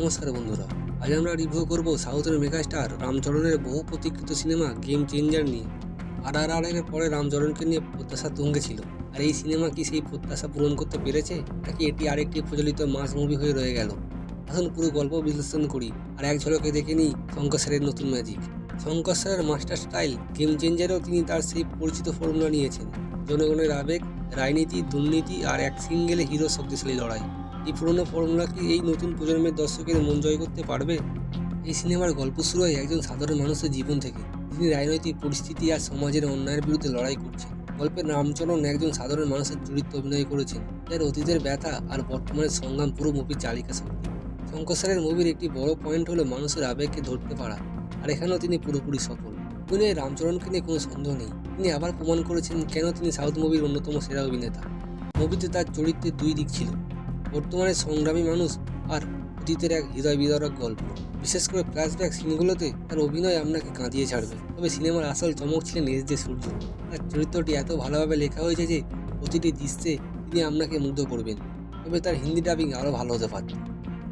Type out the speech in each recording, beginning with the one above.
নমস্কার বন্ধুরা, আজ আমরা রিভিউ করব সাউথের মেগাস্টার রামচরণের বহু প্রতীক্ষিত সিনেমা গেম চেঞ্জার নিয়ে। RRR এর পরে রামচরণকে নিয়ে প্রত্যাশা তুঙ্গে ছিল, আর এই সিনেমা কি সেই প্রত্যাশা পূরণ করতে পেরেছে, নাকি এটি আরেকটি প্রচলিত মাস মুভি হয়ে রয়ে গেল? আসুন পুরো গল্প বিশ্লেষণ করি আর এক ঝলকে দেখে নিই শঙ্কর স্যারের নতুন ম্যাজিক। শঙ্কর স্যারের মাস্টার স্টাইল গেম চেঞ্জারেও তিনি তার সেই পরিচিত ফর্মুলা নিয়েছেন। জনগণের আবেগ, রাজনীতি, দুর্নীতি আর এক সিঙ্গেলে হিরো শক্তিশালী লড়াই। এই পুরনো ফর্মুলা কি এই নতুন প্রজন্মের দর্শকের মন জয় করতে পারবে? এই সিনেমার গল্প শুরু হয় একজন সাধারণ মানুষের জীবন থেকে। তিনি রাজনৈতিক পরিস্থিতি আর সমাজের অন্যায়ের বিরুদ্ধে লড়াই করছেন। গল্পের রামচরণ একজন সাধারণ মানুষের চরিত্র অভিনয় করেছেন, যার অতীতের ব্যথা আর বর্তমানের সংগ্রাম পুরো মুভির চালিকা শক্তি। শঙ্কর স্যারের মুভির একটি বড় পয়েন্ট হলো মানুষের আবেগকে ধরতে পারা, আর এখানেও তিনি পুরোপুরি সফল। অভিনয়ে রামচরণকে নিয়ে কোনো সন্দেহ নেই, তিনি আবার প্রমাণ করেছেন কেন তিনি সাউথ মুভির অন্যতম সেরা অভিনেতা। মুভিতে তার চরিত্রের দুই দিক ছিল, বর্তমানে সংগ্রামী মানুষ আর অতীতের এক হৃদয় বিদারক গল্প। বিশেষ করে ফ্ল্যাশব্যাক সিনগুলোতে তার অভিনয় আপনাকে কাঁদিয়ে ছাড়বে। তবে সিনেমার আসল চমক ছিলেন এস সূর্য। তার চরিত্রটি এত ভালোভাবে লেখা হয়েছে যে প্রতিটি দৃশ্যে তিনি আপনাকে মুগ্ধ করবেন। তবে তার হিন্দি ডাবিং আরও ভালো হতে পারত।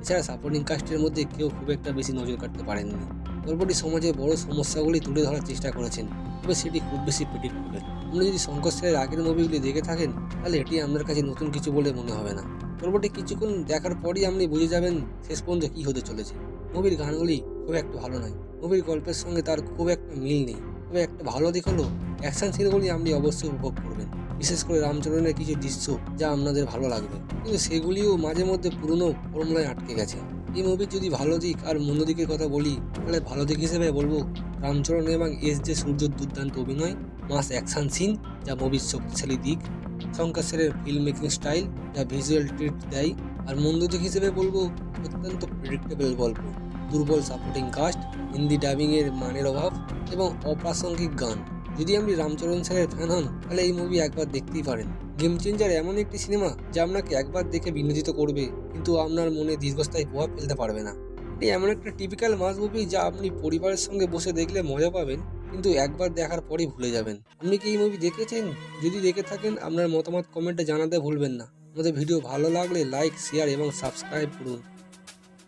এছাড়া সাপোর্টিং কাস্টের মধ্যে কেউ খুব একটা বেশি নজর কাটতে পারেননি। গল্পটি সমাজের বড় সমস্যাগুলি তুলে ধরার চেষ্টা করেছেন, তবে সেটি খুব বেশি প্রেডিক্টেবল। আপনি যদি শঙ্কর স্যারের আগের মুভিগুলি দেখে থাকেন, তাহলে এটি আপনার কাছে নতুন কিছু বলে মনে হবে না। গল্পটি কিছুক্ষণ দেখার পরই আপনি বুঝে যাবেন শেষ পর্যন্ত কী হতে চলেছে। মুভির গানগুলি খুব একটা ভালো নয়, মুভির গল্পের সঙ্গে তার খুব একটা মিল নেই। তবে একটা ভালো দিক হলো অ্যাকশন সিনগুলি আপনি অবশ্যই উপভোগ করবেন, বিশেষ করে রামচরণের কিছু দৃশ্য যা আপনাদের ভালো লাগবে, কিন্তু সেগুলিও মাঝে মধ্যে পুরনো ফর্মুলায় আটকে গেছে। এই মুভির যদি ভালো দিক আর মন্দ দিকের কথা বলি, তাহলে ভালো দিক হিসেবে বলবো রামচরণ এবং সূর্যর দুর্দান্ত অভিনয়, মাস অ্যাকশন সিন যা মুভির শক্তিশালী দিক, শঙ্কর স্যারের ফিল্ম মেকিং স্টাইল যা ভিজুয়াল ট্রিট দেয়। আর মন্দ দিক হিসেবে বলবো অত্যন্ত প্রেডিক্টেবল গল্প, দুর্বল সাপোর্টিং কাস্ট, হিন্দি ডাবিংয়ের মানের অভাব এবং অপ্রাসঙ্গিক গান। যদি আপনি রামচরণ স্যারের ফ্যান হন, তাহলে এই মুভি একবার দেখতেই পারেন। গেম চেঞ্জার এমন একটি সিনেমা যা আপনাকে একবার দেখে বিনোদিত করবে, কিন্তু আপনার মনে দীর্ঘস্থায়ী প্রভাব ফেলতে পারবে না। এটি এমন একটা টিপিক্যাল মাস মুভি যা আপনি পরিবারের সঙ্গে বসে দেখলে মজা পাবেন, কিন্তু একবার দেখার পরই ভুলে যাবেন। আপনি কি এই মুভি দেখেছেন? যদি দেখে থাকেন, আপনার মতামত কমেন্টে জানাতে ভুলবেন না। আমাদের ভিডিও ভালো লাগলে লাইক, শেয়ার এবং সাবস্ক্রাইব করুন।